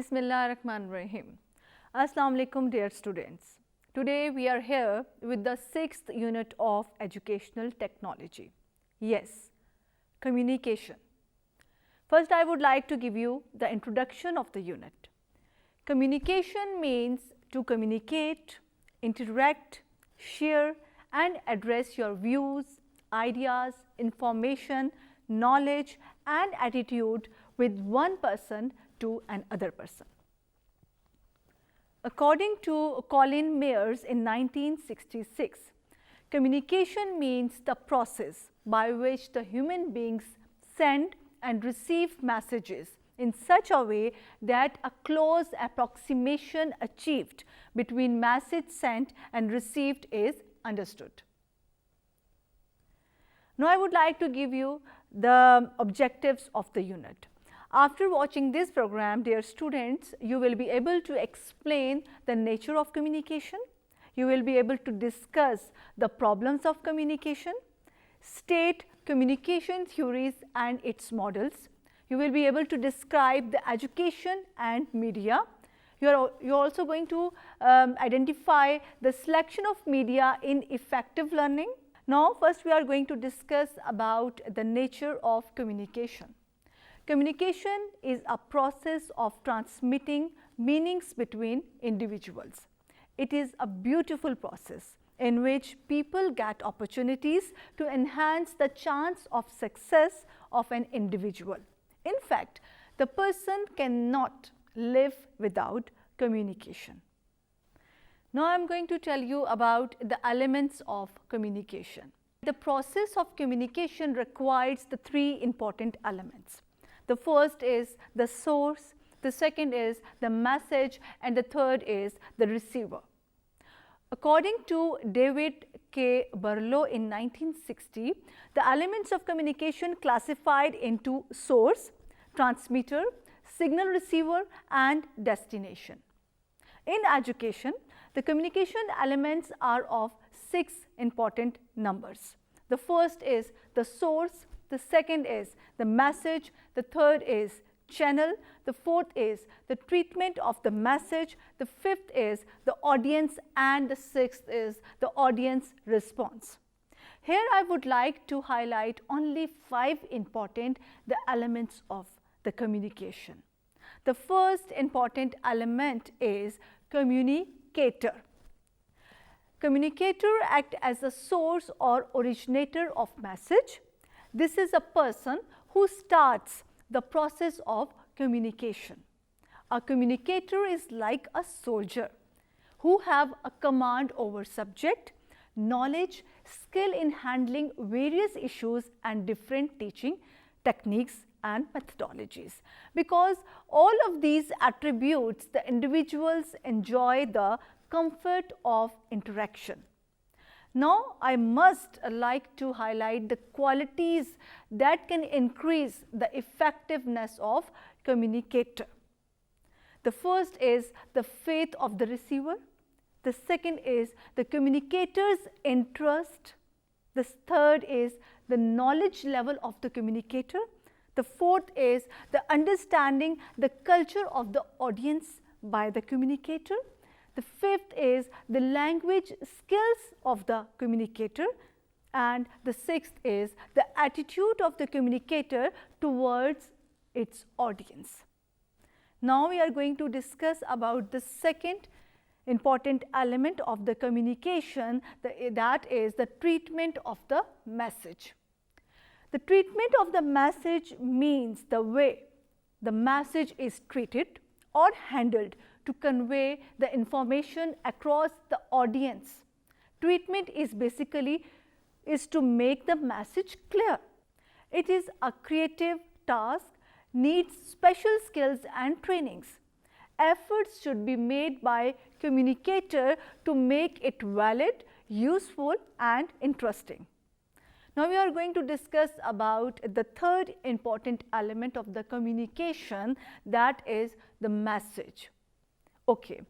Bismillahirrahmanirrahim. Assalamu alaikum dear students. Today we are here with the 6th unit of educational technology. Yes, communication. First I would like to give you the introduction of the unit. Communication means to communicate, interact, share and address your views, ideas, information, knowledge and attitude with one person to another person. According to Colin Mears in 1966, communication means the process by which the human beings send and receive messages in such a way that a close approximation achieved between message sent and received is understood. Now I would like to give you the objectives of the unit. After watching this program, dear students, you will be able to explain the nature of communication. You will be able to discuss the problems of communication, state communication theories and its models. You will be able to describe the education and media. You are also going to identify the selection of media in effective learning. Now, first we are going to discuss about the nature of communication. Communication is a process of transmitting meanings between individuals. It is a beautiful process in which people get opportunities to enhance the chance of success of an individual. In fact, the person cannot live without communication. Now I am going to tell you about the elements of communication. The process of communication requires the 3 important elements. The first is the source, the second is the message and the third is the receiver. According to David K. Barlow in 1960, the elements of communication classified into source, transmitter, signal receiver and destination. In education, the communication elements are of 6 important numbers. The first is the source, the second is the message, the third is channel, the fourth is the treatment of the message, the fifth is the audience and the sixth is the audience response. Here I would like to highlight only 5 important elements of the communication. The first important element is communicator. Communicator acts as a source or originator of message. This is a person who starts the process of communication. A communicator is like a soldier who have a command over subject, knowledge, skill in handling various issues and different teaching techniques and methodologies. Because all of these attributes, the individuals enjoy the comfort of interaction. Now, I must like to highlight the qualities that can increase the effectiveness of communicator. The first is the faith of the receiver. The second is the communicator's interest. The third is the knowledge level of the communicator. The fourth is the understanding the culture of the audience by the communicator. The fifth is the language skills of the communicator and the sixth is the attitude of the communicator towards its audience. Now we are going to discuss about the second important element of the communication, that is the treatment of the message. The treatment of the message means the way the message is treated or handled to convey the information across the audience. Treatment is basically to make the message clear. It is a creative task, needs special skills and trainings. Efforts should be made by communicator to make it valid, useful and interesting. Now we are going to discuss about the third important element of the communication, that is the message. Okay,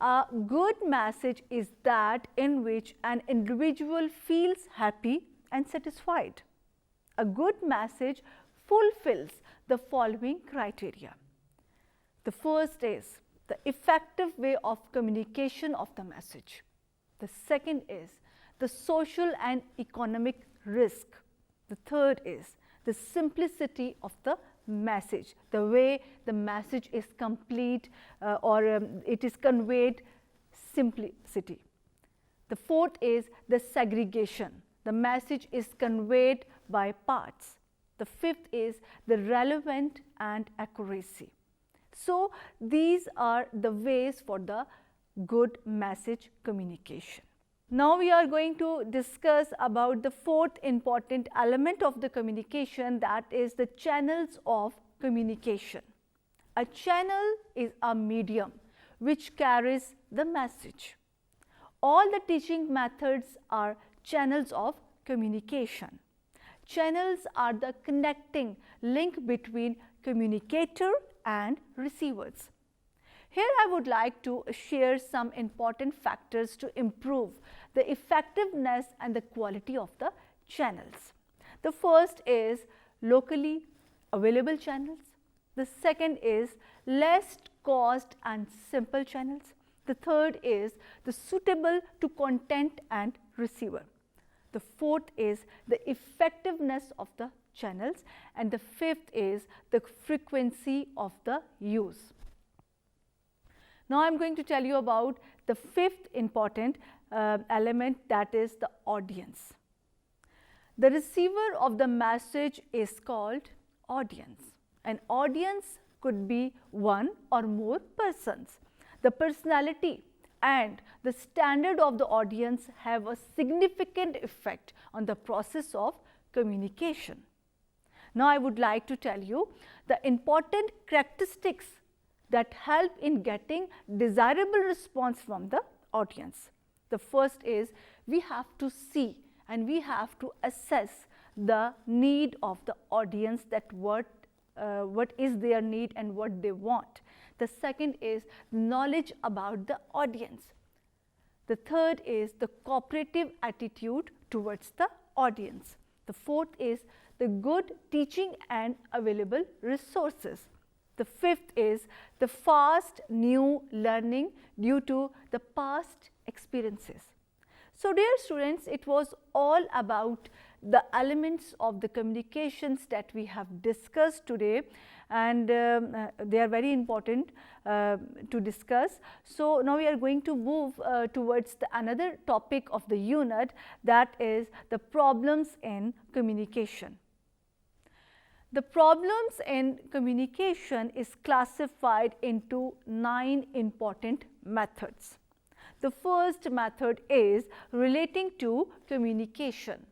a good message is that in which an individual feels happy and satisfied. A good message fulfills the following criteria. The first is the effective way of communication of the message. The second is the social and economic risk. The third is the simplicity of the message, the way the message is complete it is conveyed simplicity. The fourth is the segregation. The message is conveyed by parts. The fifth is the relevant and accuracy. So, these are the ways for the good message communication. Now, we are going to discuss about the fourth important element of the communication, that is the channels of communication. A channel is a medium which carries the message. All the teaching methods are channels of communication. Channels are the connecting link between communicator and receivers. Here I would like to share some important factors to improve the effectiveness and the quality of the channels. The first is locally available channels. The second is less cost and simple channels. The third is the suitable to content and receiver. The fourth is the effectiveness of the channels, and the fifth is the frequency of the use. Now, I am going to tell you about the fifth important element, that is the audience. The receiver of the message is called audience. An audience could be one or more persons. The personality and the standard of the audience have a significant effect on the process of communication. Now, I would like to tell you the important characteristics that help in getting desirable response from the audience. The first is we have to see and we have to assess the need of the audience, that what is their need and what they want. The second is knowledge about the audience. The third is the cooperative attitude towards the audience. The fourth is the good teaching and available resources. The fifth is the fast new learning due to the past experiences. So, dear students, it was all about the elements of the communications that we have discussed today, and they are very important to discuss. So, now we are going to move towards another topic of the unit, that is the problems in communication. The problems in communication is classified into 9 important methods. The first method is relating to communication.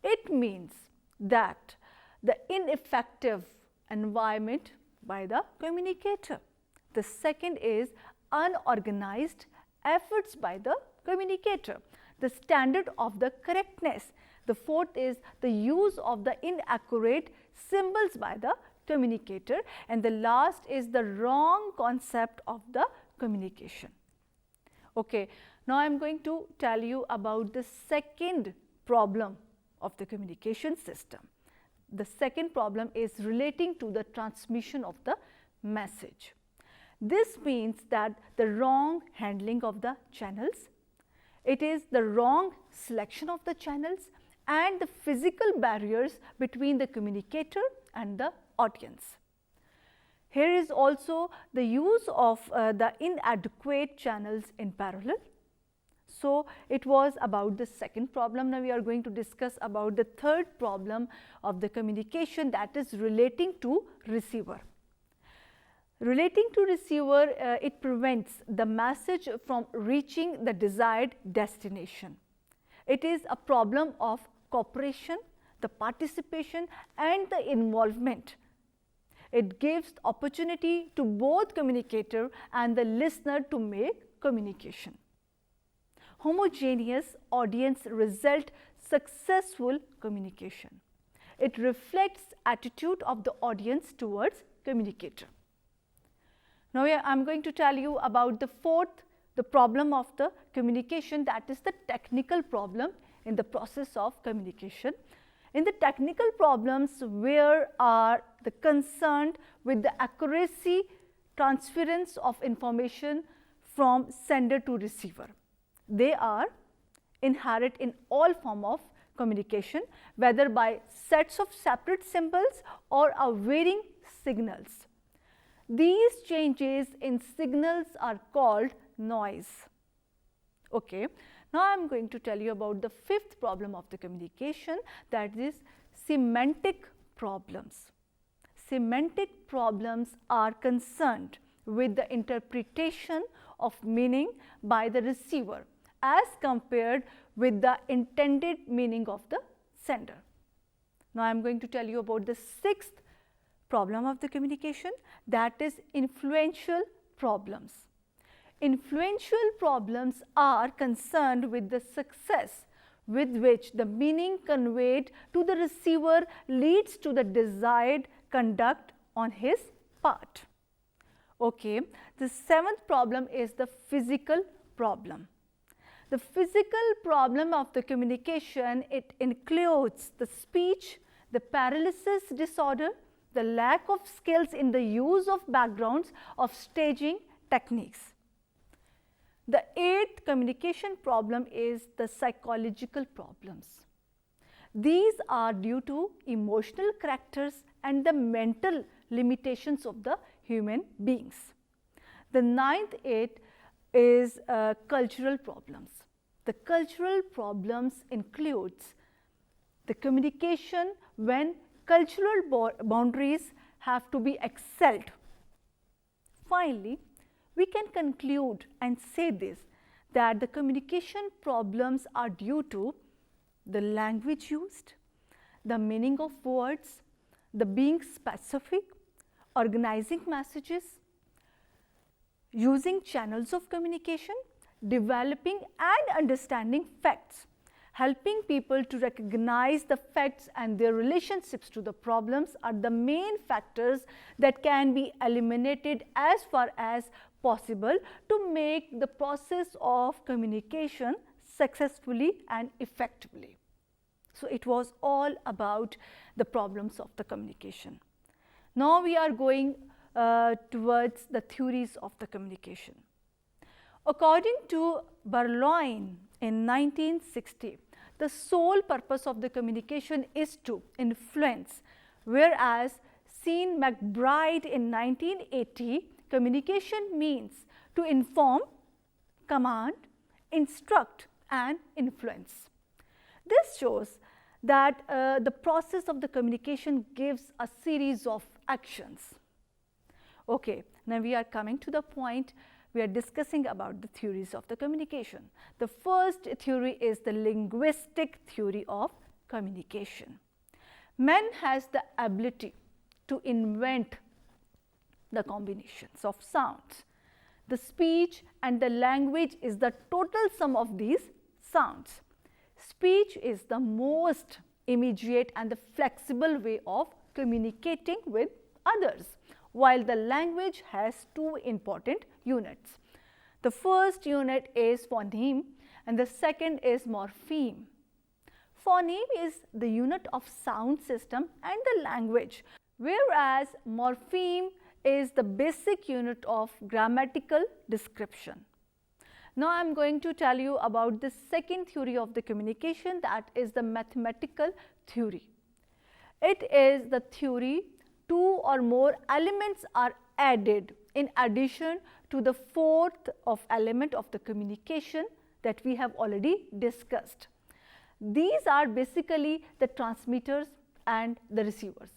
It means that the ineffective environment by the communicator. The second is unorganized efforts by the communicator. The standard of the correctness. The fourth is the use of the inaccurate symbols by the communicator, and the last is the wrong concept of the communication. Okay. Now, I am going to tell you about the second problem of the communication system. The second problem is relating to the transmission of the message. This means that the wrong handling of the channels, it is the wrong selection of the channels, and the physical barriers between the communicator and the audience. Here is also the use of the inadequate channels in parallel. So, it was about the second problem. Now, we are going to discuss about the third problem of the communication, that is relating to receiver. Relating to receiver, it prevents the message from reaching the desired destination. It is a problem of cooperation, the participation and the involvement. It gives opportunity to both communicator and the listener to make communication. Homogeneous audience result successful communication. It reflects attitude of the audience towards communicator. Now, I am going to tell you about the problem of the communication, that is the technical problem in the process of communication. In the technical problems, where are the concerned with the accuracy transference of information from sender to receiver. They are inherent in all form of communication, whether by sets of separate symbols or a varying signals. These changes in signals are called noise. Okay. Now, I am going to tell you about the fifth problem of the communication, that is semantic problems. Semantic problems are concerned with the interpretation of meaning by the receiver as compared with the intended meaning of the sender. Now, I am going to tell you about the sixth problem of the communication, that is influential problems. Influential problems are concerned with the success with which the meaning conveyed to the receiver leads to the desired conduct on his part. Okay. The seventh problem is the physical problem. The physical problem of the communication, it includes the speech, the paralysis disorder, the lack of skills in the use of backgrounds of staging techniques. The eighth communication problem is the psychological problems. These are due to emotional characters and the mental limitations of the human beings. The ninth is cultural problems. The cultural problems includes the communication when cultural boundaries have to be excelled. Finally, we can conclude and say this, that the communication problems are due to the language used, the meaning of words, the being specific, organizing messages, using channels of communication, developing and understanding facts, helping people to recognize the facts and their relationships to the problems are the main factors that can be eliminated as far as possible to make the process of communication successfully and effectively. So, it was all about the problems of the communication. Now, we are going towards the theories of the communication. According to Berloin in 1960, the sole purpose of the communication is to influence, whereas Sean McBride in 1980, communication means to inform, command, instruct and influence. This shows that the process of the communication gives a series of actions. Okay, now we are coming to the point, we are discussing about the theories of the communication. The first theory is the linguistic theory of communication. Man has the ability to invent the combinations of sounds. The speech and the language is the total sum of these sounds. Speech is the most immediate and the flexible way of communicating with others, while the language has two important units. The first unit is phoneme and the second is morpheme. Phoneme is the unit of sound system and the language, whereas morpheme is the basic unit of grammatical description. Now, I am going to tell you about the second theory of the communication, that is the mathematical theory. It is the theory two or more elements are added in addition to the fourth element of the communication that we have already discussed. These are basically the transmitters and the receivers.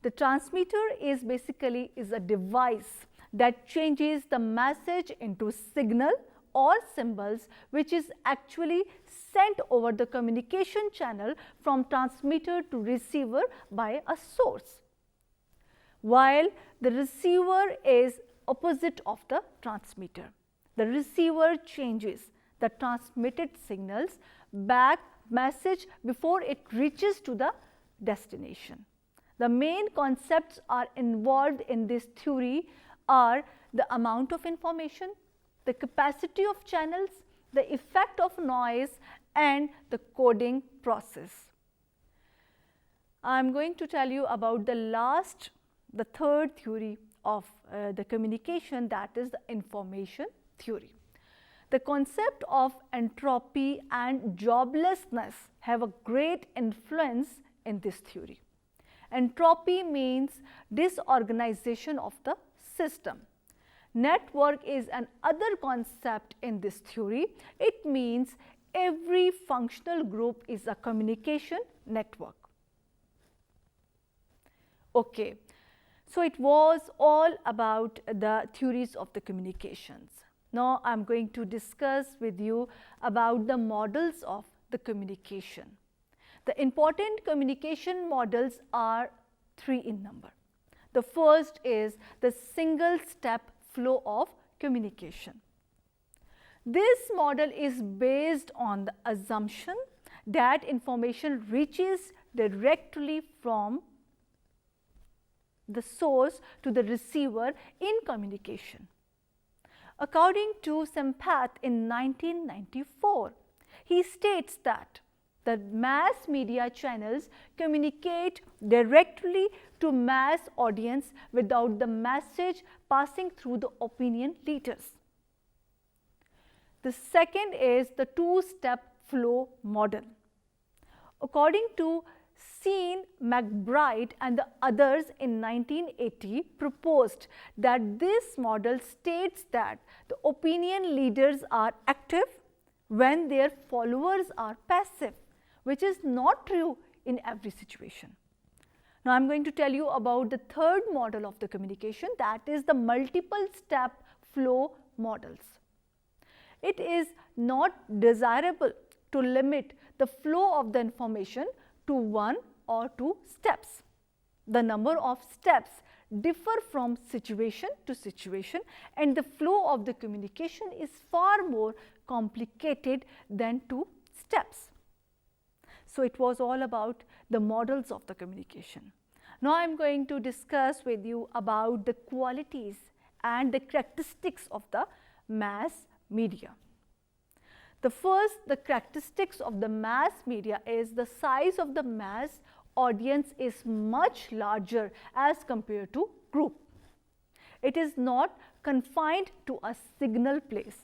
The transmitter is basically a device that changes the message into signal or symbols, which is actually sent over the communication channel from transmitter to receiver by a source, while the receiver is opposite of the transmitter. The receiver changes the transmitted signals back message before it reaches to the destination. The main concepts are involved in this theory are the amount of information, the capacity of channels, the effect of noise and the coding process. I am going to tell you about the third theory of the communication, that is the information theory. The concept of entropy and joblessness have a great influence in this theory. Entropy means disorganization of the system. Network is another concept in this theory. It means every functional group is a communication network. Okay, so it was all about the theories of the communications. Now I am going to discuss with you about the models of the communication. The important communication models are 3 in number. The first is the single step flow of communication. This model is based on the assumption that information reaches directly from the source to the receiver in communication. According to Sampath in 1994, he states that the mass media channels communicate directly to mass audience without the message passing through the opinion leaders. The second is the two-step flow model. According to Sean, McBride and the others in 1980 proposed that this model states that the opinion leaders are active when their followers are passive, which is not true in every situation. Now I am going to tell you about the third model of the communication, that is the multiple step flow models. It is not desirable to limit the flow of the information to 1 or 2 steps. The number of steps differ from situation to situation, and the flow of the communication is far more complicated than 2 steps. So it was all about the models of the communication. Now I am going to discuss with you about the qualities and the characteristics of the mass media. The first, the characteristics of the mass media is the size of the mass audience is much larger as compared to group. It is not confined to a signal place.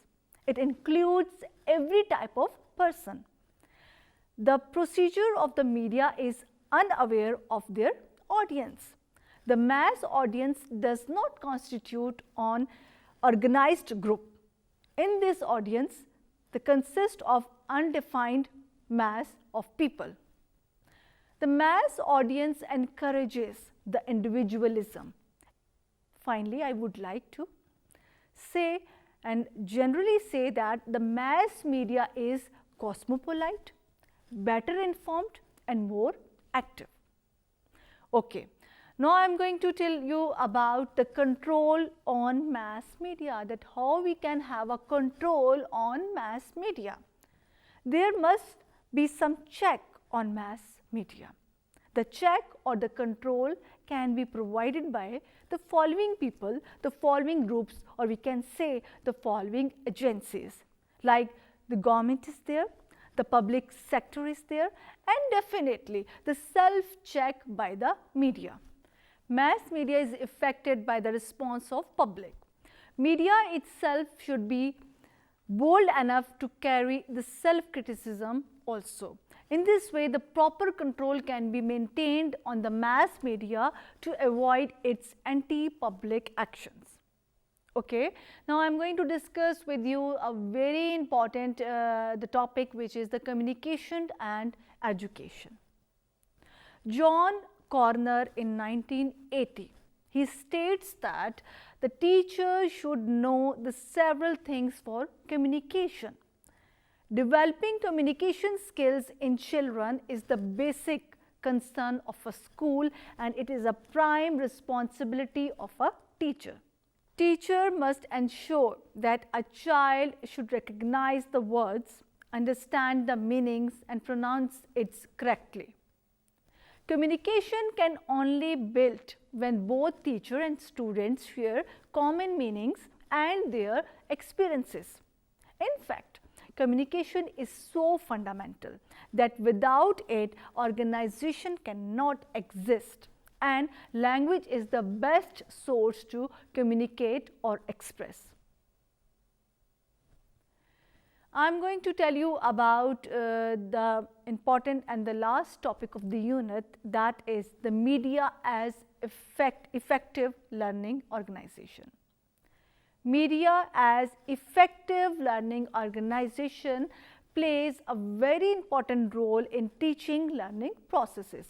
It includes every type of person. The procedure of the media is unaware of their audience. The mass audience does not constitute an organized group. In this audience, they consist of undefined mass of people. The mass audience encourages the individualism. Finally, I would like to say and generally say that the mass media is cosmopolite, better informed and more active. Okay. Now I am going to tell you about the control on mass media, that how we can have a control on mass media. There must be some check on mass media. The check or the control can be provided by the following people, the following groups, or we can say the following agencies, like the government is there, the public sector is there, and definitely the self-check by the media. Mass media is affected by the response of public. Media itself should be bold enough to carry the self-criticism also. In this way, the proper control can be maintained on the mass media to avoid its anti-public actions. Okay. Now I am going to discuss with you a very important the topic, which is the communication and education. John Corner in 1980, he states that the teacher should know the several things for communication. Developing communication skills in children is the basic concern of a school, and it is a prime responsibility of a teacher. Teacher must ensure that a child should recognize the words, understand the meanings and pronounce it correctly. Communication can only be built when both teacher and students share common meanings and their experiences. In fact, communication is so fundamental that without it, organization cannot exist. and language is the best source to communicate or express. I am going to tell you about the important and the last topic of the unit, that is the media as effective learning organization. Media as effective learning organization plays a very important role in teaching learning processes.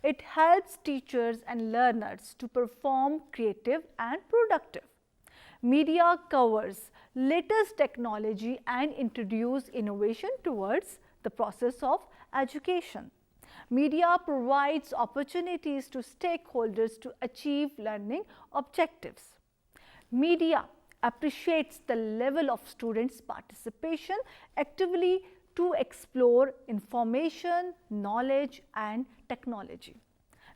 It helps teachers and learners to perform creative and productive. Media covers latest technology and introduce innovation towards the process of education. Media provides opportunities to stakeholders to achieve learning objectives. Media appreciates the level of students' participation actively to explore information, knowledge and technology.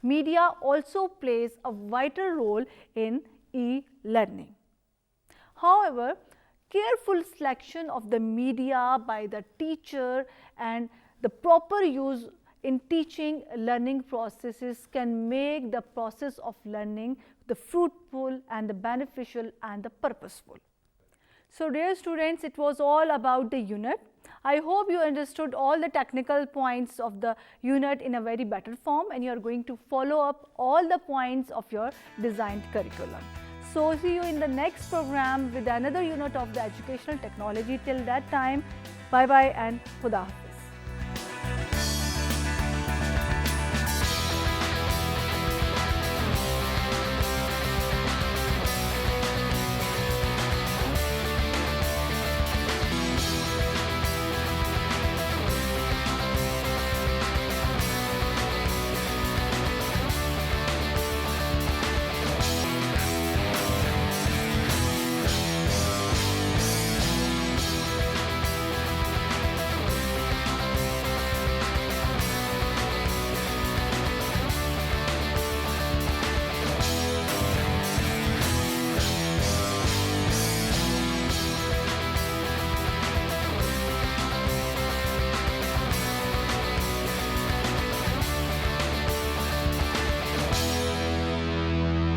Media also plays a vital role in e-learning. However, careful selection of the media by the teacher and the proper use in teaching learning processes can make the process of learning the fruitful and the beneficial and the purposeful. So dear students, it was all about the unit. I hope you understood all the technical points of the unit in a very better form, and you are going to follow up all the points of your designed curriculum. So see you in the next program with another unit of the educational technology. Till that time, bye bye and Khuda Hafiz.